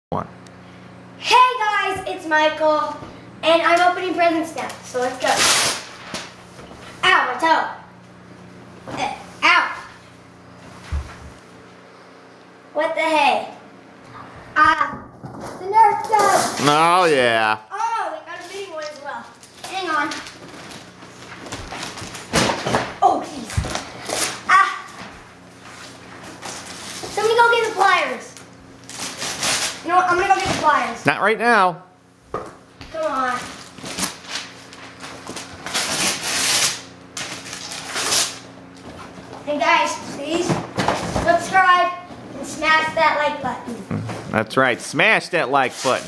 One. Hey guys, it's Michael, and I'm opening presents now, so let's go. Ow, my toe. Ow. What the hey? The nerf gun. Oh, yeah. Oh, we got a mini one as well. Hang on. Oh, jeez. Somebody go get the pliers. You know what? I'm gonna go get the pliers. Not right now. Come on. And guys, please subscribe and smash that like button. That's right. Smash that like button.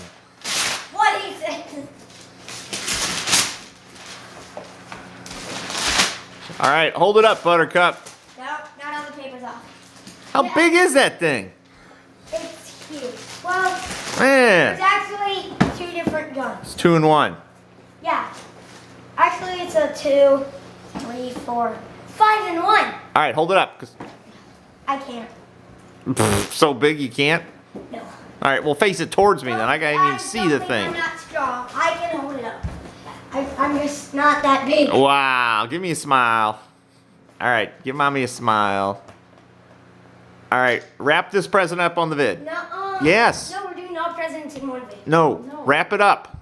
What he said. All right, hold it up, Buttercup. No, not all the papers off. How big is that thing? It's huge. Well, Man, it's actually two different guns. it's 2 in 1. Yeah. Actually, it's a 2, 3, 4, 5 in 1. All right, hold it up. I can't. So big you can't? No. All right, well, face it towards me then. I can't even I see don't the think thing. I'm not strong. I can hold it up. I'm just not that big. Wow, give me a smile. All right, give mommy a smile. All right, wrap this present up on the vid. No. Yes. No, we're doing all presents in one video. No, wrap it up.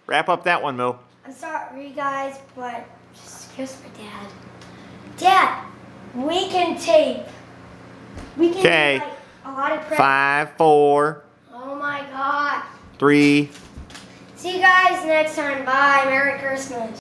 Wrap up that one, Moo. I'm sorry, guys, but just here's my dad. Dad, we can tape. We can Okay. do like a lot of presents. 5, 4, Oh my God. 3. See you guys next time. Bye. Merry Christmas.